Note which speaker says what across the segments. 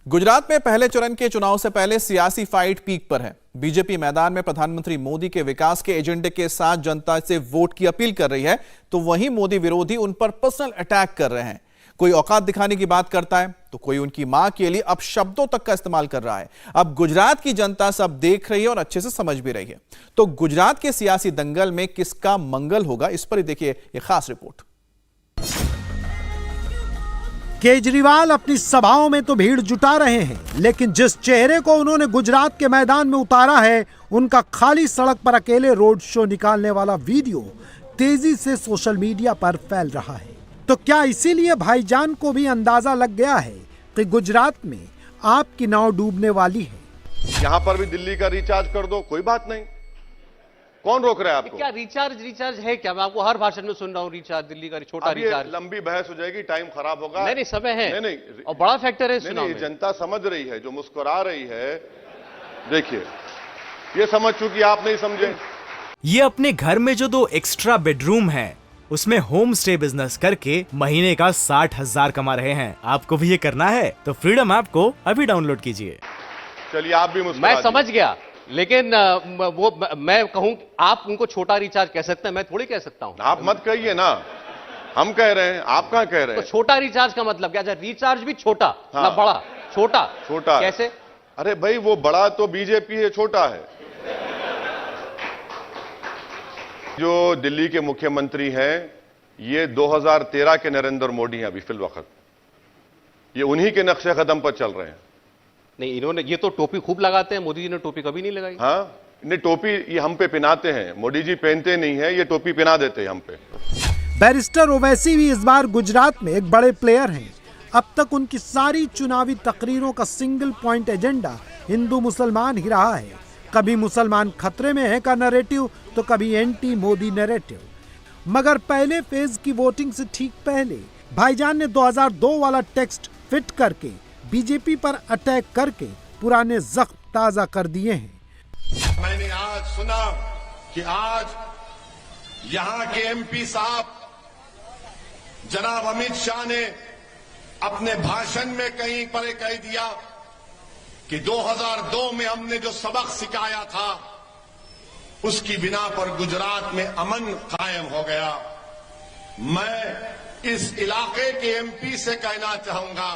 Speaker 1: गुजरात में पहले चरण के चुनाव से पहले सियासी फाइट पीक पर है। बीजेपी मैदान में प्रधानमंत्री मोदी के विकास के एजेंडे के साथ जनता से वोट की अपील कर रही है, तो वहीं मोदी विरोधी उन पर पर्सनल अटैक कर रहे हैं। कोई औकात दिखाने की बात करता है तो कोई उनकी मां के लिए अब शब्दों तक का इस्तेमाल कर रहा है। अब गुजरात की जनता सब देख रही है और अच्छे से समझ भी रही है। तो गुजरात के सियासी दंगल में किसका मंगल होगा, इस पर देखिए ये खास रिपोर्ट।
Speaker 2: केजरीवाल अपनी सभाओं में तो भीड़ जुटा रहे हैं, लेकिन जिस चेहरे को उन्होंने गुजरात के मैदान में उतारा है, उनका खाली सड़क पर अकेले रोड शो निकालने वाला वीडियो तेजी से सोशल मीडिया पर फैल रहा है। तो क्या इसीलिए भाईजान को भी अंदाजा लग गया है कि गुजरात में आपकी नाव डूबने वाली है?
Speaker 3: यहाँ पर भी दिल्ली का रिचार्ज कर दो, कोई बात नहीं, कौन रोक रहा है आपको?
Speaker 4: क्या रिचार्ज है क्या? मैं आपको हर भाषण में सुन रहा हूँ रिचार्ज, दिल्ली का छोटा रिचार्ज।
Speaker 3: लंबी बहस हो जाएगी, टाइम खराब होगा।
Speaker 4: नहीं समय है,
Speaker 3: नहीं
Speaker 4: और बड़ा फैक्टर है।
Speaker 3: नहीं, जनता समझ रही है, जो मुस्कुरा रही है, देखिए ये समझ चुकी, आप नहीं समझे।
Speaker 5: ये अपने घर में जो 2 एक्स्ट्रा बेडरूम है, उसमें होम स्टे बिजनेस करके महीने का 60,000 कमा रहे हैं। आपको भी ये करना है तो फ्रीडम ऐप को अभी डाउनलोड कीजिए।
Speaker 3: चलिए आप भी मुस्कुरा।
Speaker 4: मैं समझ गया, लेकिन वो मैं कहूं आप उनको छोटा रिचार्ज कह सकते हैं, मैं थोड़ी कह सकता हूं।
Speaker 3: आप मत कहिए ना, हम कह रहे हैं, आप कहां कह रहे हैं?
Speaker 4: तो छोटा रिचार्ज का मतलब क्या? रिचार्ज भी छोटा ना बड़ा? छोटा कैसे?
Speaker 3: अरे भाई वो बड़ा तो बीजेपी है, छोटा है। जो दिल्ली के मुख्यमंत्री हैं, ये 2013 के नरेंद्र मोदी हैं अभी फिल वक्त, ये उन्हीं के नक्शे कदम पर चल रहे हैं।
Speaker 4: नहीं, इन्होंने ये तो टोपी खूब लगाते हैं, मोदी जी ने टोपी कभी नहीं लगाई।
Speaker 3: हाँ, इन्हें टोपी ये हम पे पहनाते हैं, मोदी जी पहनते नहीं है, ये टोपी पहना देते हैं हम पे।
Speaker 2: बैरिस्टर ओवैसी भी इस बार गुजरात में एक बड़े प्लेयर हैं। अब तक उनकी सारी चुनावी तकरीरों का सिंगल पॉइंट एजेंडा हिंदू मुसलमान ही रहा है। कभी मुसलमान खतरे में है का नैरेटिव, तो कभी एंटी मोदी नैरेटिव। मगर पहले फेज की वोटिंग से ठीक पहले भाईजान ने 2002 वाला टेक्स्ट फिट करके बीजेपी पर अटैक करके पुराने जख्म ताजा कर दिए हैं।
Speaker 6: मैंने आज सुना कि आज यहां के एमपी साहब जनाब अमित शाह ने अपने भाषण में कहीं पर कह दिया कि 2002 में हमने जो सबक सिखाया था, उसकी बिना पर गुजरात में अमन कायम हो गया। मैं इस इलाके के एमपी से कहना चाहूंगा,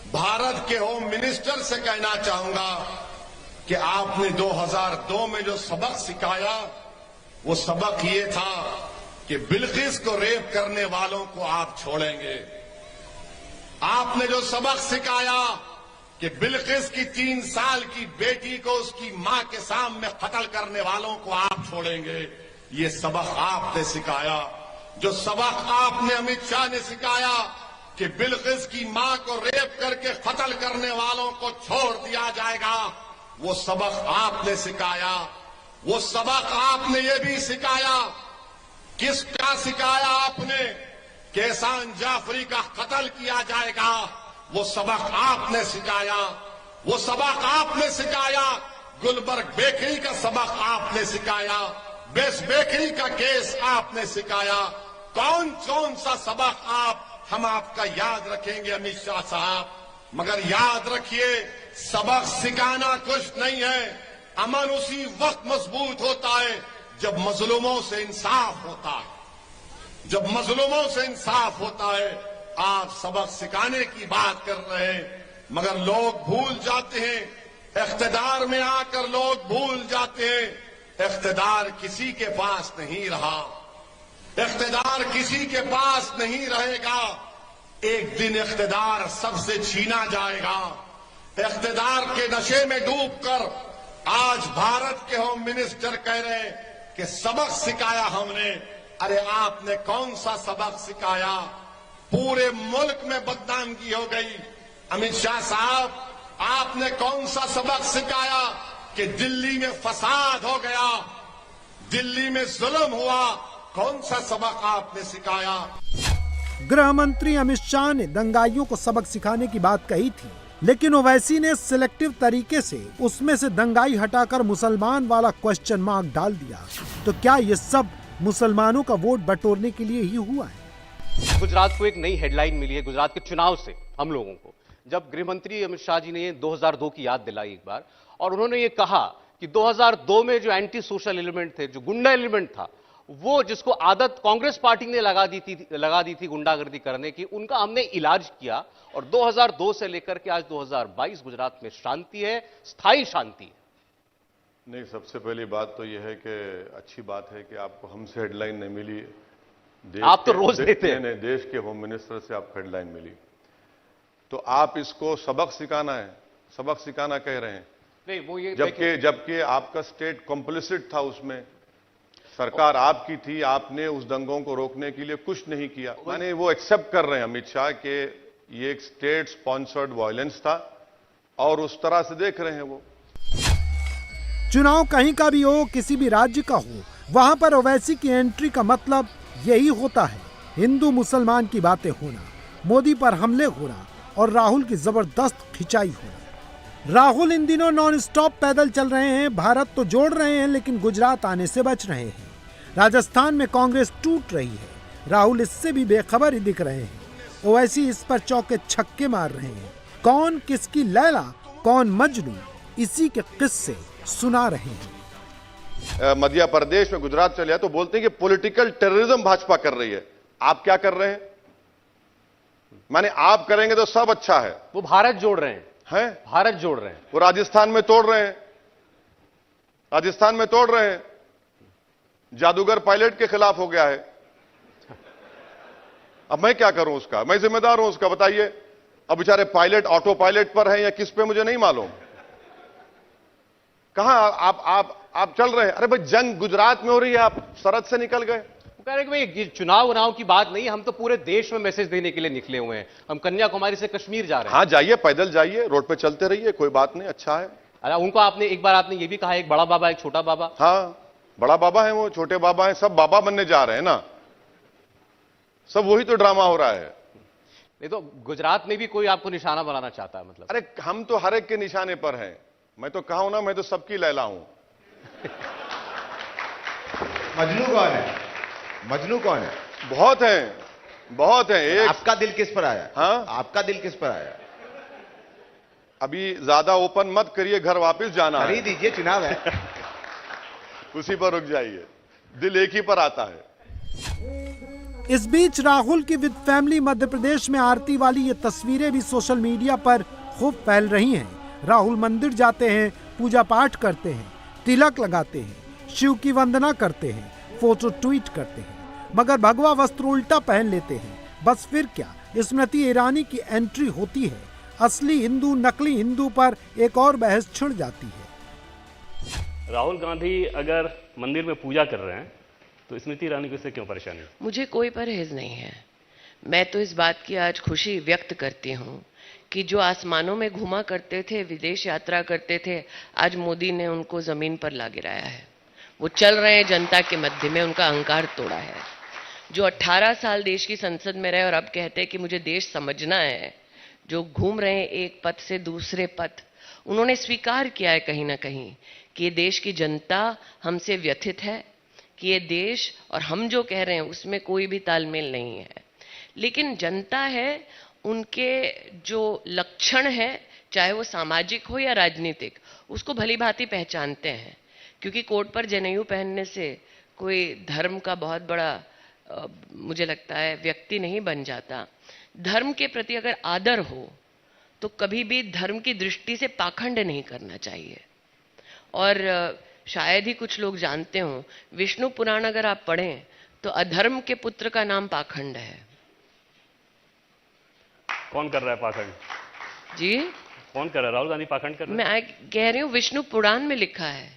Speaker 6: भारत के होम मिनिस्टर से कहना चाहूंगा कि आपने 2002 में जो सबक सिखाया, वो सबक ये था कि बिल्किस को रेप करने वालों को आप छोड़ेंगे। आपने जो सबक सिखाया कि बिल्किस की 3 साल की बेटी को उसकी मां के सामने कत्ल करने वालों को आप छोड़ेंगे, ये सबक आपने सिखाया। जो सबक आपने अमित शाह ने सिखाया कि बिल्किस की मां को रेप करके कत्ल करने वालों को छोड़ दिया जाएगा, वो सबक आपने सिखाया। वो सबक आपने ये भी सिखाया, किसका सिखाया आपने? कि एहसान जाफरी का कत्ल किया जाएगा, वो सबक आपने सिखाया। वो सबक आपने सिखाया, गुलबर्ग बेकरी का सबक आपने सिखाया, बेस बेकरी का केस आपने सिखाया। कौन कौन सा सबक हम आपका याद रखेंगे अमित शाह साहब, मगर याद रखिए, सबक सिखाना कुछ नहीं है। अमन उसी वक्त मजबूत होता है जब मजलूमों से इंसाफ होता है, जब मजलूमों से इंसाफ होता है। आप सबक सिखाने की बात कर रहे हैं, मगर लोग भूल जाते हैं, इख्तिदार में आकर लोग भूल जाते हैं, इख्तिदार किसी के पास नहीं रहा, इख्तिदार किसी के पास नहीं रहेगा। एक दिन इख्तिदार सबसे छीना जाएगा। इख्तिदार के नशे में डूबकर आज भारत के होम मिनिस्टर कह रहे हैं कि सबक सिखाया हमने। अरे आपने कौन सा सबक सिखाया? पूरे मुल्क में बदनामी हो गई। अमित शाह साहब, आपने कौन सा सबक सिखाया कि दिल्ली में फसाद हो गया, दिल्ली में जुल्म हुआ? कौन सा सबक आपने सिखाया?
Speaker 2: गृह मंत्री अमित शाह ने दंगाइयों को सबक सिखाने की बात कही थी, लेकिन ओवैसी ने सिलेक्टिव तरीके से उसमें से दंगाई हटाकर मुसलमान वाला क्वेश्चन मार्क डाल दिया। तो क्या ये सब मुसलमानों का वोट बटोरने के लिए ही हुआ है?
Speaker 4: गुजरात को एक नई हेडलाइन मिली है गुजरात के चुनाव से हम लोगों को, जब गृह मंत्री अमित शाह जी ने 2002 की याद दिलाई एक बार, और उन्होंने ये कहा कि 2002 में जो एंटी सोशल एलिमेंट थे, जो गुंडा एलिमेंट था, वो जिसको आदत कांग्रेस पार्टी ने लगा दी थी गुंडागर्दी करने की, उनका हमने इलाज किया और 2002 से लेकर के आज 2022 गुजरात में शांति है, स्थायी शांति है।
Speaker 3: नहीं, सबसे पहली बात तो यह है कि अच्छी बात है कि आपको हमसे हेडलाइन नहीं मिली,
Speaker 4: आप तो रोज देते हैं।
Speaker 3: नहीं, देश के होम मिनिस्टर से आपको हेडलाइन मिली, तो आप इसको सबक सिखाना है, सबक सिखाना कह रहे हैं।
Speaker 4: नहीं, वो ये
Speaker 3: जबकि आपका स्टेट कॉम्प्लिसिट था उसमें, सरकार आपकी थी, आपने उस दंगों को रोकने के लिए कुछ नहीं किया। माने वो एक्सेप्ट कर रहे हैं अमित शाह कि ये एक स्टेट स्पॉन्सर्ड वायलेंस था और उस तरह से देख रहे हैं वो।
Speaker 2: चुनाव कहीं का भी हो, किसी भी राज्य का हो, वहां पर ओवैसी की एंट्री का मतलब यही होता है, हिंदू मुसलमान की बातें होना, मोदी पर हमले होना और राहुल की जबरदस्त खिंचाई होना। राहुल इन दिनों नॉन स्टॉप पैदल चल रहे हैं, भारत तो जोड़ रहे हैं लेकिन गुजरात आने से बच रहे हैं। राजस्थान में कांग्रेस टूट रही है, राहुल इससे भी बेखबर ही दिख रहे हैं। ओवैसी इस पर चौके छक्के मार रहे हैं। कौन किसकी लैला, कौन मजनू, इसी के किस्से सुना रहे हैं।
Speaker 3: मध्य प्रदेश में गुजरात चले जाए तो बोलते हैं कि पॉलिटिकल टेररिज्म भाजपा कर रही है। आप क्या कर रहे हैं? माने आप करेंगे तो सब अच्छा है।
Speaker 4: वो भारत जोड़ रहे
Speaker 3: हैं,
Speaker 4: भारत जोड़ रहे हैं।
Speaker 3: वो राजस्थान में तोड़ रहे हैं, राजस्थान में तोड़ रहे हैं। जादूगर पायलट के खिलाफ हो गया है। अब मैं क्या करूं उसका? मैं जिम्मेदार हूं उसका, बताइए। अब बेचारे पायलट ऑटो पायलट पर हैं या किस पे, मुझे नहीं मालूम। कहां आप चल रहे हैं? अरे भाई, जंग गुजरात में हो रही है, आप सरहद से निकल गए।
Speaker 4: वो कह रहे हैं कि भाई ये चुनाव की बात नहीं है, हम तो पूरे देश में मैसेज देने के लिए निकले हुए हैं। हम कन्याकुमारी से कश्मीर जा रहे हैं।
Speaker 3: हाँ, जाइए, पैदल जाइए, रोड पे चलते रहिए, कोई बात नहीं, अच्छा है।
Speaker 4: अरे उनको एक बार आपने ये भी कहा, एक बड़ा बाबा एक छोटा बाबा।
Speaker 3: हाँ, बड़ा बाबा है वो, छोटे बाबा है, सब बाबा बनने जा रहे हैं ना। सब वही तो ड्रामा हो रहा है।
Speaker 4: नहीं तो गुजरात में भी कोई आपको निशाना बनाना चाहता है मतलब?
Speaker 3: अरे हम तो हर एक के निशाने पर हैं। मैं तो कहा हूं ना, मैं तो सबकी लैला हूं।
Speaker 7: मजनू कौन है? मजनू कौन है?
Speaker 3: बहुत हैं, बहुत हैं। एक
Speaker 7: आपका दिल किस पर आया?
Speaker 3: हाँ,
Speaker 7: आपका दिल किस पर आया?
Speaker 3: अभी ज्यादा ओपन मत करिए, घर वापस जाना है।
Speaker 7: खरीद दीजिए, चुनाव है।
Speaker 3: उसी पर रुक जाइए, दिल एक ही पर आता है।
Speaker 2: इस बीच राहुल की विद फैमिली मध्य प्रदेश में आरती वाली ये तस्वीरें भी सोशल मीडिया पर खूब फैल रही हैं। राहुल मंदिर जाते हैं, पूजा पाठ करते हैं, तिलक लगाते हैं, शिव की वंदना करते हैं, फोटो ट्वीट करते हैं, मगर भगवा वस्त्र उल्टा पहन लेते हैं। बस फिर क्या, स्मृति ईरानी की एंट्री होती है। असली हिंदू नकली हिंदू पर एक और बहस छिड़ जाती है।
Speaker 8: राहुल गांधी अगर मंदिर में पूजा कर रहे हैं तो स्मृति ईरानी को इससे क्यों परेशानी?
Speaker 9: मुझे कोई परहेज नहीं है। मैं तो इस बात की आज खुशी व्यक्त करती हूँ कि जो आसमानों में घुमा करते थे, विदेश यात्रा करते थे, आज मोदी ने उनको जमीन पर ला गिराया है। वो चल रहे हैं जनता के मध्य में, उनका अहंकार तोड़ा है। जो 18 साल देश की संसद में रहे और अब कहते हैं कि मुझे देश समझना है, जो घूम रहे हैं एक पथ से दूसरे पथ, उन्होंने स्वीकार किया है कहीं ना कहीं कि ये देश की जनता हमसे व्यथित है, कि ये देश और हम जो कह रहे हैं उसमें कोई भी तालमेल नहीं है। लेकिन जनता है, उनके जो लक्षण है, चाहे वो सामाजिक हो या राजनीतिक, उसको भली भांति पहचानते हैं। क्योंकि कोट पर जनेऊ पहनने से कोई धर्म का बहुत बड़ा मुझे लगता है व्यक्ति नहीं बन जाता। धर्म के प्रति अगर आदर हो तो कभी भी धर्म की दृष्टि से पाखंड नहीं करना चाहिए। और शायद ही कुछ लोग जानते हों, विष्णु पुराण अगर आप पढ़ें तो अधर्म के पुत्र का नाम पाखंड है।
Speaker 8: कौन कर रहा है पाखंड?
Speaker 9: जी,
Speaker 8: कौन कर रहा है? राहुल गांधी पाखंड कर रहे हैं?
Speaker 9: मैं कह रही हूँ, विष्णु पुराण में लिखा है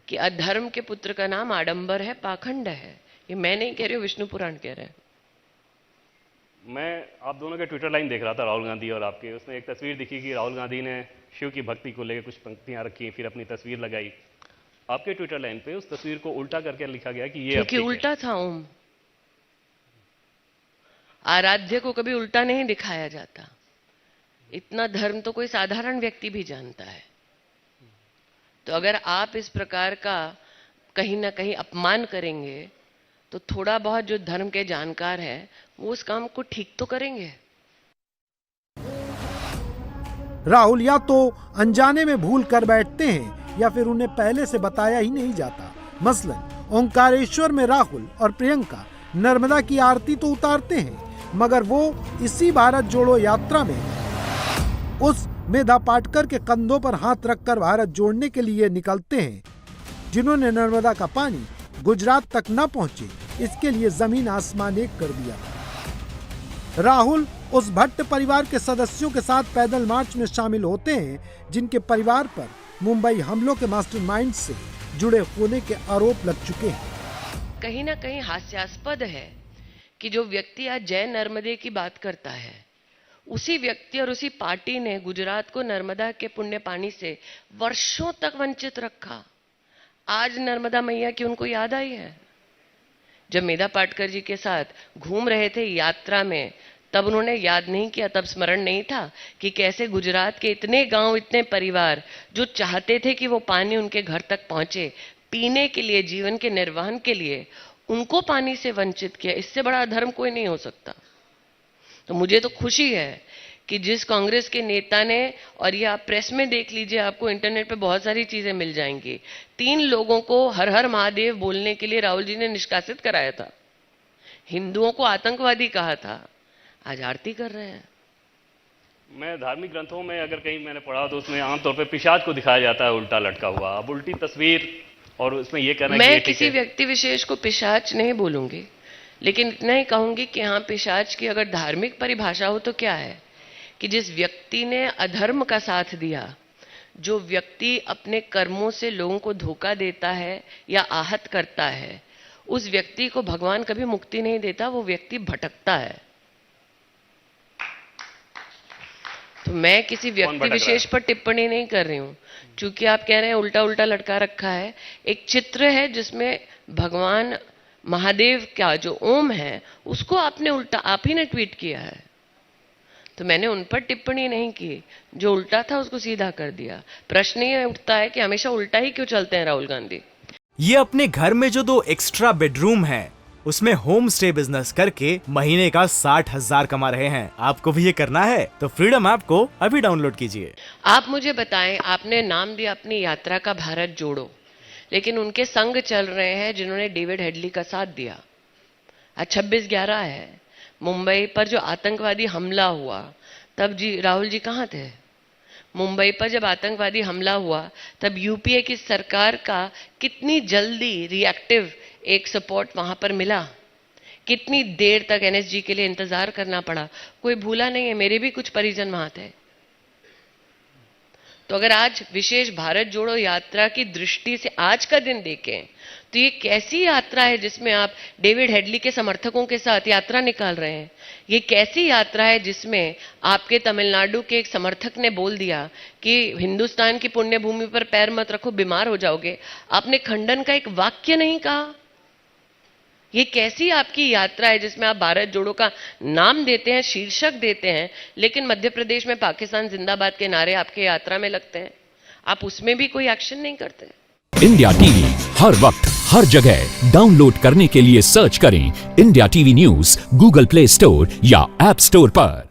Speaker 9: कि अधर्म के पुत्र का नाम आडंबर है, पाखंड है। ये मैं नहीं कह रही हूँ, विष्णु पुराण कह रहे हैं।
Speaker 8: मैं आप दोनों के ट्विटर लाइन देख रहा था, राहुल गांधी और आपके। उसमें एक तस्वीर दिखी कि राहुल गांधी ने शिव की भक्ति को लेकर कुछ पंक्तियां रखी, फिर अपनी तस्वीर लगाई। आपके ट्विटर लाइन पे उस तस्वीर को उल्टा करके लिखा गया कि ये
Speaker 9: क्योंकि उल्टा था ओम। आराध्य को कभी उल्टा नहीं दिखाया जाता। इतना धर्म तो कोई साधारण व्यक्ति भी जानता है। तो अगर आप इस प्रकार का कहीं ना कहीं अपमान करेंगे तो थोड़ा बहुत जो धर्म के जानकार है वो उस काम को ठीक तो करेंगे।
Speaker 2: राहुल या तो अनजाने में भूल कर बैठते हैं या फिर उन्हें पहले से बताया ही नहीं जाता। मसलन ओंकारेश्वर में राहुल और प्रियंका नर्मदा की आरती तो उतारते हैं, मगर वो इसी भारत जोड़ो यात्रा में उस मेधा पाटकर के कंधों पर हाथ रखकर भारत जोड़ने के लिए निकलते हैं, जिन्होंने नर्मदा का पानी गुजरात तक न पहुंचे इसके लिए जमीन आसमान एक कर दिया। राहुल उस भट्ट परिवार के सदस्यों के साथ पैदल मार्च में शामिल होते हैं, जिनके परिवार पर मुंबई हमलों के मास्टरमाइंड से जुड़े होने के आरोप लग चुके हैं।
Speaker 9: कहीं ना कहीं हास्यास्पद है कि जो व्यक्ति आज जय नर्मदे की बात करता है, उसी व्यक्ति और उसी पार्टी ने गुजरात को नर्मदा के पुण्य पानी से वर्षों तक वंचित रखा। आज नर्मदा मैया की उनको याद आई है। जब मेधा पाटकर जी के साथ घूम रहे थे यात्रा में, तब उन्होंने याद नहीं किया, तब स्मरण नहीं था कि कैसे गुजरात के इतने गांव, इतने परिवार जो चाहते थे कि वो पानी उनके घर तक पहुंचे, पीने के लिए, जीवन के निर्वहन के लिए, उनको पानी से वंचित किया। इससे बड़ा अधर्म कोई नहीं हो सकता। तो मुझे तो खुशी है कि जिस कांग्रेस के नेता ने, और ये आप प्रेस में देख लीजिए, आपको इंटरनेट पे बहुत सारी चीजें मिल जाएंगी, 3 लोगों को हर हर महादेव बोलने के लिए राहुल जी ने निष्कासित कराया था, हिंदुओं को आतंकवादी कहा था, आज आरती कर रहे हैं।
Speaker 8: मैं धार्मिक ग्रंथों में अगर कहीं मैंने पढ़ा तो उसमें आमतौर पे पिशाच को दिखाया जाता है उल्टा लटका हुआ। अब उल्टी तस्वीर और उसमें ये कहना
Speaker 9: मैं किसी व्यक्ति विशेष को पिशाच नहीं बोलूंगी, लेकिन इतना ही कहूंगी कि हाँ, पिशाच की अगर धार्मिक परिभाषा हो तो क्या है कि जिस व्यक्ति ने अधर्म का साथ दिया, जो व्यक्ति अपने कर्मों से लोगों को धोखा देता है या आहत करता है, उस व्यक्ति को भगवान कभी मुक्ति नहीं देता, वो व्यक्ति भटकता है। तो मैं किसी व्यक्ति विशेष पर टिप्पणी नहीं कर रही हूं। चूंकि आप कह रहे हैं उल्टा उल्टा लटका रखा है, एक चित्र है जिसमें भगवान महादेव का जो ओम है उसको आपने उल्टा, आप ही ने ट्वीट किया है, तो मैंने उन पर टिप्पणी नहीं की। जो उल्टा था उसको सीधा कर दिया। प्रश्न ये उठता है कि हमेशा उल्टा ही क्यों चलते हैं राहुल गांधी।
Speaker 5: ये अपने घर में जो 2 एक्स्ट्रा बेडरूम है उसमें होम स्टे बिजनेस करके महीने का 60,000 कमा रहे हैं। आपको भी ये करना है तो फ्रीडम ऐप को अभी डाउनलोड कीजिए।
Speaker 9: आप मुझे बताएं, आपने नाम दिया अपनी यात्रा का भारत जोड़ो, लेकिन उनके संग चल रहे हैं जिन्होंने डेविड हेडली का साथ दिया। आज 26/11 है, मुंबई पर जो आतंकवादी हमला हुआ तब राहुल जी कहाँ थे? मुंबई पर जब आतंकवादी हमला हुआ तब यूपीए की सरकार का कितनी जल्दी रिएक्टिव एक सपोर्ट वहां पर मिला, कितनी देर तक एनएसजी के लिए इंतजार करना पड़ा, कोई भूला नहीं है। मेरे भी कुछ परिजन वहां थे। तो अगर आज विशेष भारत जोड़ो यात्रा की दृष्टि से आज का दिन देखें तो ये कैसी यात्रा है जिसमें आप डेविड हेडली के समर्थकों के साथ यात्रा निकाल रहे हैं? ये कैसी यात्रा है जिसमें आपके तमिलनाडु के एक समर्थक ने बोल दिया कि हिंदुस्तान की पुण्य भूमि पर पैर मत रखो, बीमार हो जाओगे? आपने खंडन का एक वाक्य नहीं कहा। ये कैसी आपकी यात्रा है जिसमें आप भारत जोड़ो का नाम देते हैं, शीर्षक देते हैं, लेकिन मध्य प्रदेश में पाकिस्तान जिंदाबाद के नारे आपके यात्रा में लगते हैं, आप उसमें भी कोई एक्शन नहीं करते?
Speaker 10: इंडिया टीवी हर वक्त हर जगह डाउनलोड करने के लिए सर्च करें India TV news Google play store या ऐप स्टोर पर।